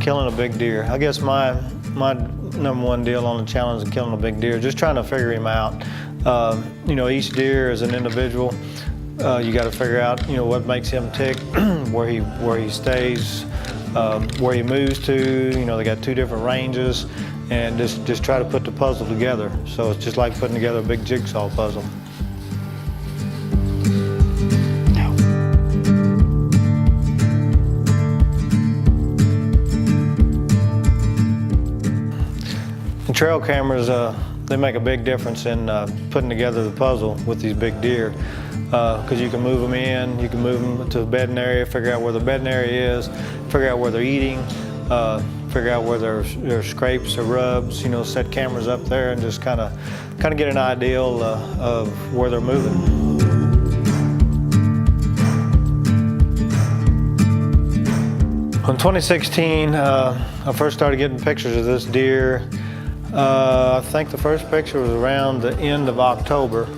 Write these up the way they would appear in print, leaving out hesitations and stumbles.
killing a big deer. I guess my number one deal on the challenge of killing a big deer, just trying to figure him out. You know, each deer is an individual. You got to figure out, you know, what makes him tick, where he stays, where he moves to. You know, they got two different ranges, and just try to put the puzzle together. So it's just like putting together a big jigsaw puzzle. And trail cameras, they make a big difference in putting together the puzzle with these big deer, because you can move them in, you can move them to the bedding area, figure out where the bedding area is, figure out where they're eating, figure out where there's scrapes or rubs. You know, set cameras up there and just kind of get an idea of where they're moving. In 2016, I first started getting pictures of this deer. I think the first picture was around the end of October.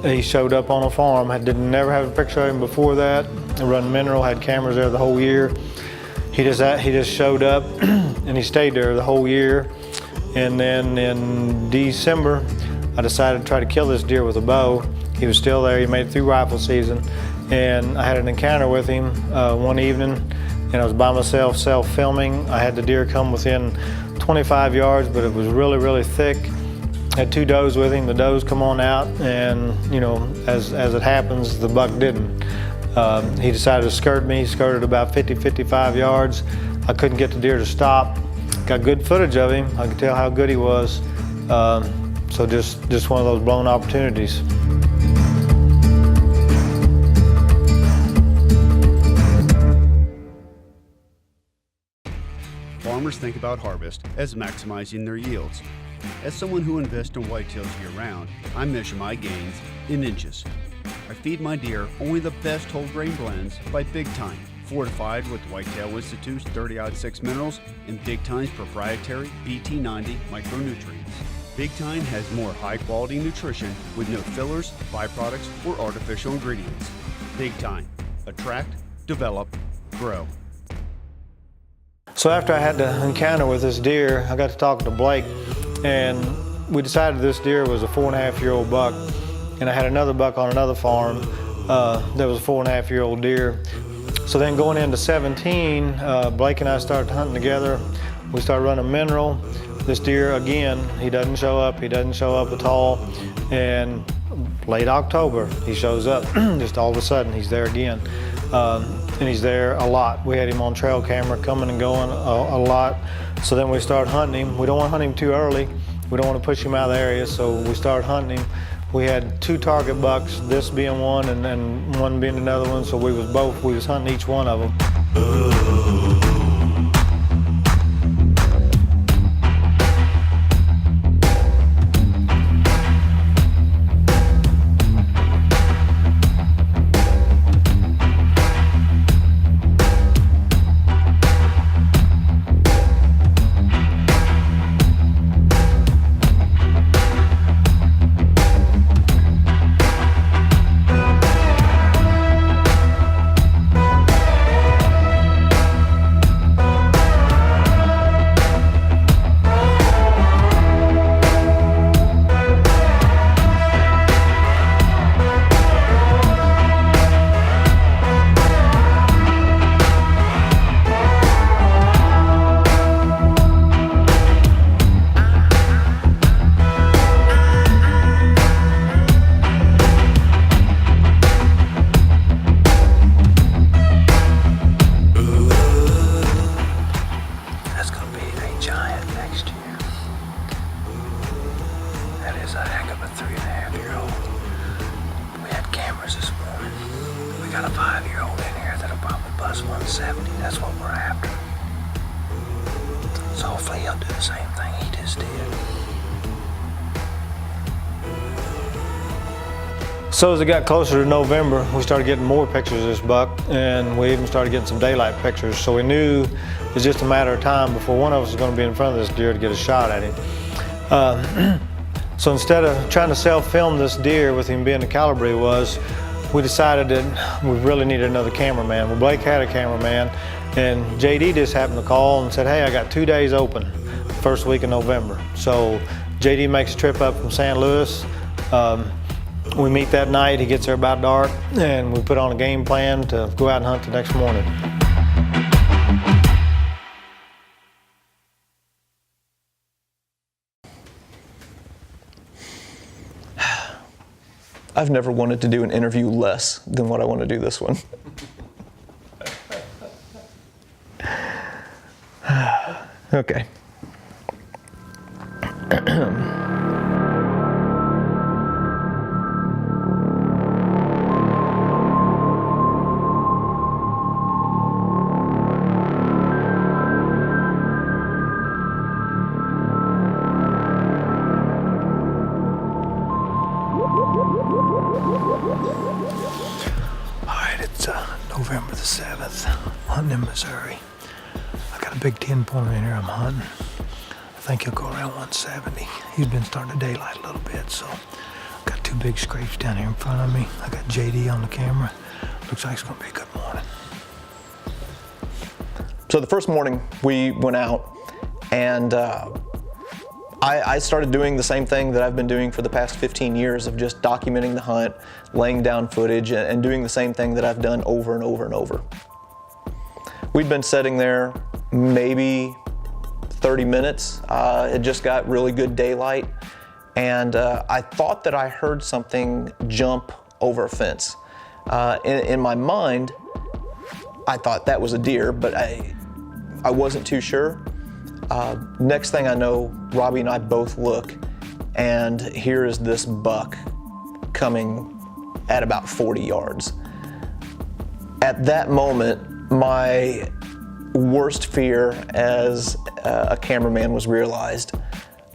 He showed up on a farm. I never had a picture of him before that. I run mineral, had cameras there the whole year. He just showed up and he stayed there the whole year. And then in December, I decided to try to kill this deer with a bow. He was still there. He made it through rifle season. And I had an encounter with him one evening, and I was by myself self-filming. I had the deer come within 25 yards, but it was really, really thick. Had two does with him. The does come on out, and you know, as it happens, the buck didn't. He decided to skirt me. He skirted about 50-55 yards. I couldn't get the deer to stop. Got good footage of him. I could tell how good he was. So just one of those blown opportunities. Farmers think about harvest as maximizing their yields. As someone who invests in whitetails year-round, I measure my gains in inches. I feed my deer only the best whole grain blends by Big Time, fortified with Whitetail Institute's 30-6 minerals and Big Time's proprietary BT90 micronutrients. Big Time has more high-quality nutrition with no fillers, byproducts, or artificial ingredients. Big Time. Attract, develop, grow. So after I had the encounter with this deer, I got to talk to Blake, and we decided this deer was a 4.5-year-old buck, and I had another buck on another farm that was a 4.5-year-old deer. So then going into 17, Blake and I started hunting together. We started running mineral. This deer, again, he doesn't show up at all, and late October, he shows up. Just all of a sudden, he's there again. And he's there a lot. We had him on trail camera coming and going a lot. So then we started hunting him. We don't want to hunt him too early. We don't want to push him out of the area, so we started hunting him. We had two target bucks, this being one and then one being another one, so we was hunting each one of them. Got a 5-year-old in here that'll probably bust 170. That's what we're after. So hopefully he'll do the same thing he just did. So as it got closer to November, we started getting more pictures of this buck, and we even started getting some daylight pictures. So we knew it was just a matter of time before one of us was going to be in front of this deer to get a shot at him. So instead of trying to self-film this deer with him being the caliber he was, we decided that we really needed another cameraman. Well, Blake had a cameraman, And JD just happened to call and said, hey, I got 2 days open, first week of November. So JD makes a trip up from St. Louis. We meet that night, he gets there about dark, and we put on a game plan to go out and hunt the next morning. I've never wanted to do an interview less than what I want to do this one. Okay. Alright, it's November the 7th, hunting in Missouri. I got a big 10-pointer in here I'm hunting. I think he'll go around 170. He's been starting to daylight a little bit, so I've got 2 big scrapes down here in front of me. I got JD on the camera. Looks like it's gonna be a good morning. So the first morning we went out, and I started doing the same thing that I've been doing for the past 15 years of just documenting the hunt, laying down footage, and doing the same thing that I've done over and over and over. We'd been sitting there maybe 30 minutes. It just got really good daylight, and I thought that I heard something jump over a fence. In my mind, I thought that was a deer, but I wasn't too sure. Next thing I know, Robbie and I both look, and here is this buck coming at about 40 yards. At that moment, my worst fear as a cameraman was realized.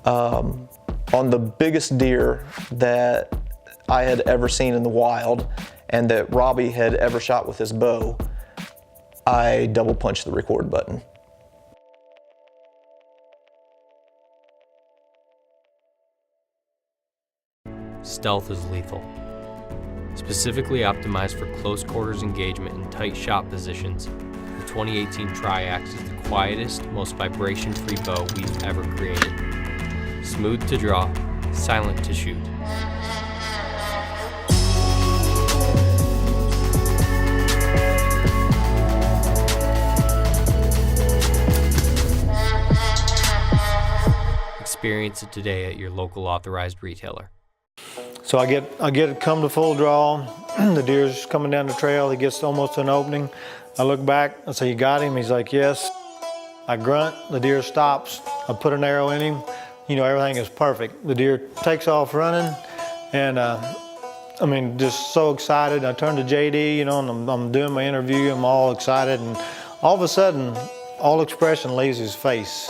On the biggest deer that I had ever seen in the wild and that Robbie had ever shot with his bow, I double punched the record button. Stealth is lethal. Specifically optimized for close quarters engagement in tight shot positions, the 2018 Triax is the quietest, most vibration-free bow we've ever created. Smooth to draw, silent to shoot. Experience it today at your local authorized retailer. So I get it come to full draw. The deer's coming down the trail. He gets almost to an opening. I look back, I say, you got him? He's like, yes. I grunt, the deer stops. I put an arrow in him. You know, everything is perfect. The deer takes off running, and I mean, just so excited. I turn to JD, you know, and I'm doing my interview. I'm all excited, and all of a sudden, all expression leaves his face.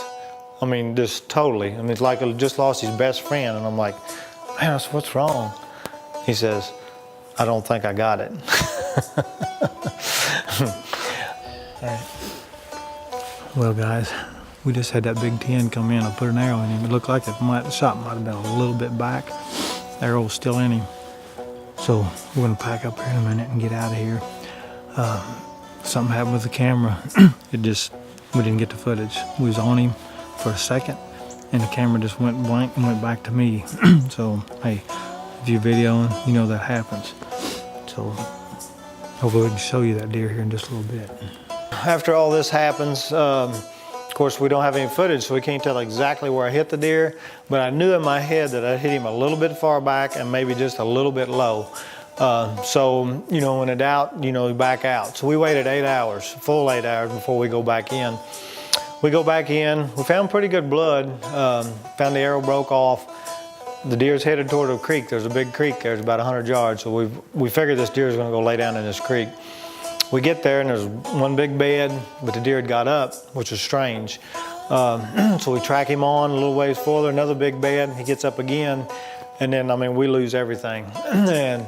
I mean, just totally. I mean, it's like I just lost his best friend, and I'm like, man, what's wrong? He says, I don't think I got it. Well, guys, we just had that big 10 come in. I put an arrow in him. It looked like the shot might have been a little bit back. The arrow was still in him. So we're gonna pack up here in a minute and get out of here. Something happened with the camera. We didn't get the footage. We was on him for a second, and the camera just went blank and went back to me. So, hey, if you're videoing, you know that happens. So, hopefully we can show you that deer here in just a little bit. After all this happens, of course, we don't have any footage, so we can't tell exactly where I hit the deer, but I knew in my head that I hit him a little bit far back and maybe just a little bit low. So, you know, when in doubt, you know, back out. So we waited 8 hours, full 8 hours before we go back in. We go back in, we found pretty good blood, found the arrow broke off. The deer's headed toward a creek. There's a big creek there, it's about 100 yards, so we figured this deer's gonna go lay down in this creek. We get there and there's one big bed, but the deer had got up, which was strange. So we track him on a little ways further, another big bed, he gets up again, and then, I mean, we lose everything. And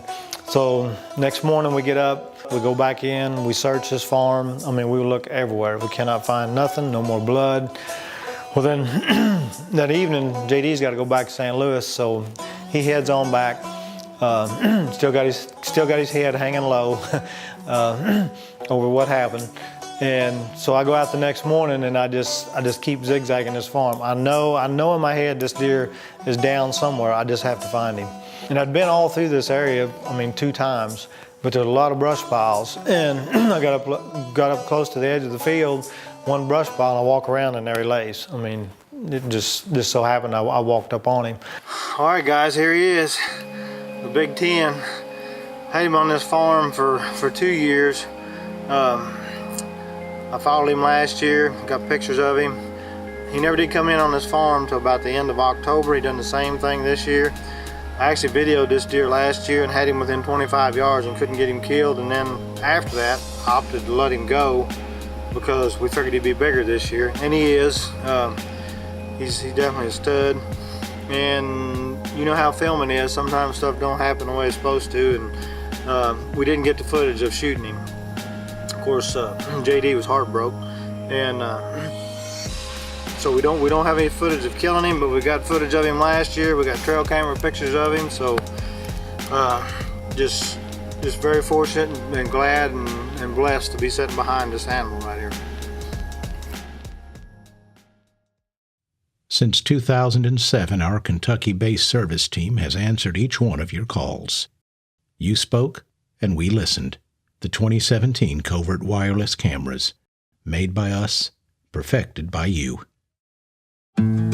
so next morning we get up, we go back in, we search this farm. I mean, we look everywhere. We cannot find nothing, no more blood. Well then, that evening, JD's got to go back to St. Louis, so he heads on back. Still got his head hanging low over what happened. And so I go out the next morning and I just keep zigzagging this farm. I know in my head this deer is down somewhere. I just have to find him. And I'd been all through this area, 2 times, but there's a lot of brush piles. And I got up close to the edge of the field, one brush pile, and I walk around and there he lays. It just so happened I walked up on him. All right, guys, here he is, the Big Ten. Had him on this farm for 2 years. I followed him last year, got pictures of him. He never did come in on this farm till about the end of October. He done the same thing this year. I actually videoed this deer last year and had him within 25 yards and couldn't get him killed. And then after that, I opted to let him go because we figured he'd be bigger this year. And he is. He's definitely a stud. And you know how filming is. Sometimes stuff don't happen the way it's supposed to. And we didn't get the footage of shooting him. Of course, JD was heartbroken, and so we don't have any footage of killing him, but we got footage of him last year. We got trail camera pictures of him, so just very fortunate and glad and blessed to be sitting behind this animal right here. Since 2007, our Kentucky-based service team has answered each one of your calls. You spoke, and we listened. The 2017 Covert Wireless Cameras, made by us, perfected by you. When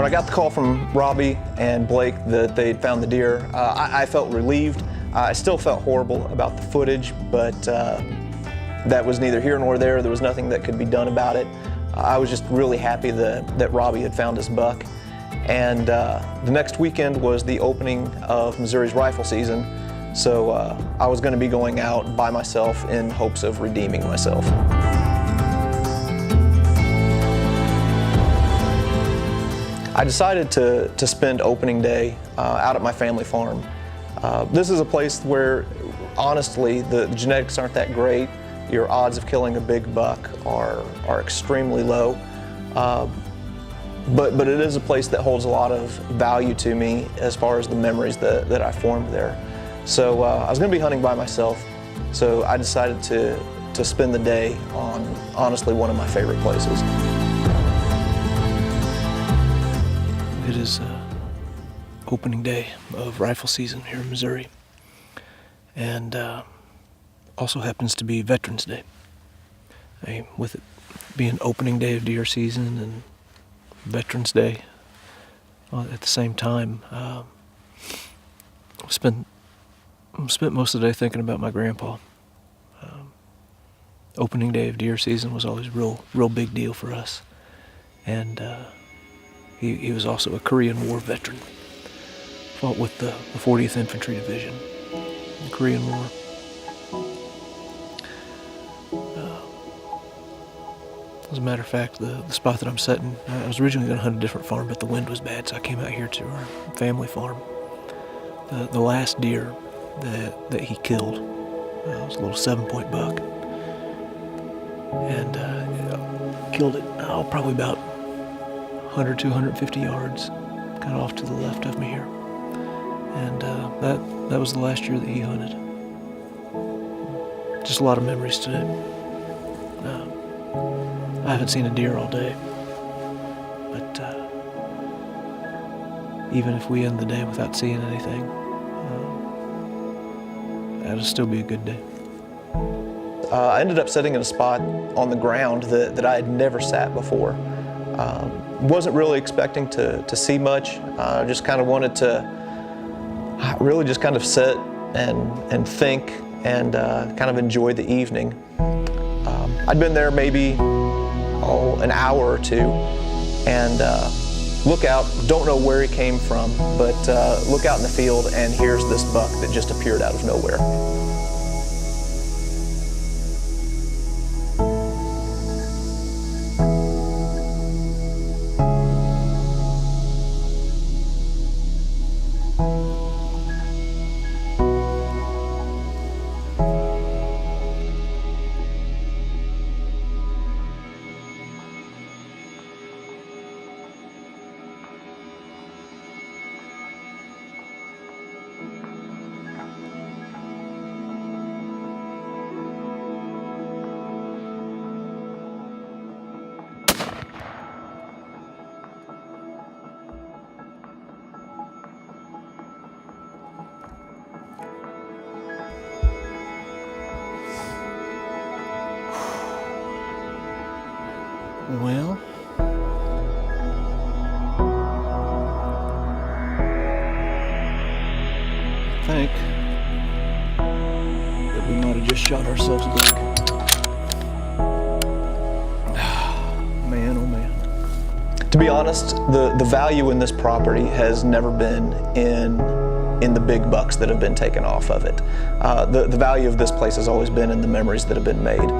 I got the call from Robbie and Blake that they'd found the deer, I felt relieved. I still felt horrible about the footage, but that was neither here nor there. There was nothing that could be done about it. I was just really happy that Robbie had found his buck. And the next weekend was the opening of Missouri's rifle season, so I was going to be going out by myself in hopes of redeeming myself. I decided to spend opening day out at my family farm. This is a place where, honestly, the genetics aren't that great. Your odds of killing a big buck are extremely low. But it is a place that holds a lot of value to me as far as the memories that I formed there. So I was going to be hunting by myself, so I decided to spend the day on, honestly, one of my favorite places. It is opening day of rifle season here in Missouri, and also happens to be Veterans Day. With it being opening day of deer season and Veterans Day at the same time, spent most of the day thinking about my grandpa. Opening day of deer season was always real big deal for us, and he was also a Korean War veteran. Fought with the 40th Infantry Division in the Korean War. As a matter of fact, the spot that I'm setting, I was originally going to hunt a different farm, but the wind was bad, so I came out here to our family farm. The last deer that he killed was a little 7-point buck, and killed it probably about 100 to 150 yards, kind of off to the left of me here. And that was the last year that he hunted. Just a lot of memories today. I haven't seen a deer all day, but even if we end the day without seeing anything, that'll still be a good day. I ended up sitting in a spot on the ground that I had never sat before. Wasn't really expecting to see much. Just kind of wanted to really just kind of sit and think and kind of enjoy the evening. I'd been there maybe an hour or two, and look out, don't know where he came from, but look out in the field and here's this buck that just appeared out of nowhere. Well, I think that we might have just shot ourselves a buck. Man, oh man. To be honest, the value in this property has never been in the big bucks that have been taken off of it. The value of this place has always been in the memories that have been made.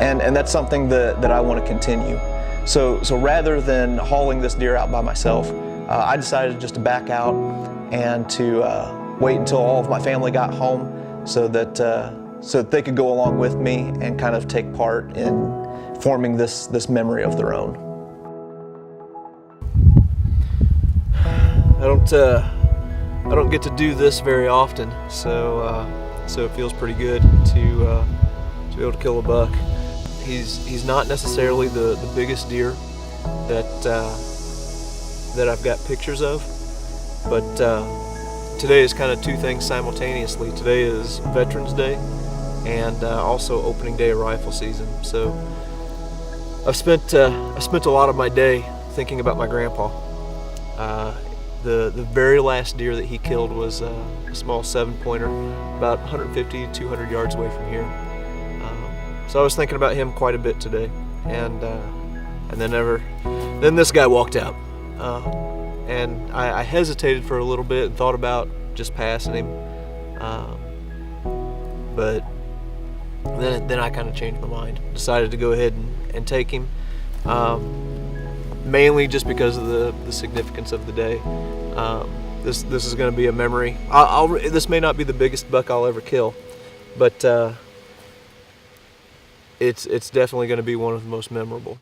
And that's something that I want to continue. So rather than hauling this deer out by myself, I decided just to back out and to wait until all of my family got home so that they could go along with me and kind of take part in forming this memory of their own. I don't get to do this very often, so it feels pretty good to be able to kill a buck. He's not necessarily the biggest deer that I've got pictures of, but today is kind of two things simultaneously. Today is Veterans Day and also opening day of rifle season. So I spent a lot of my day thinking about my grandpa. The very last deer that he killed was a small 7-pointer, about 150 to 200 yards away from here. So I was thinking about him quite a bit today, and then this guy walked out, and I hesitated for a little bit and thought about just passing him, but then I kind of changed my mind, decided to go ahead and take him. Mainly just because of the significance of the day. This is going to be a memory. This may not be the biggest buck I'll ever kill, but it's definitely going to be one of the most memorable.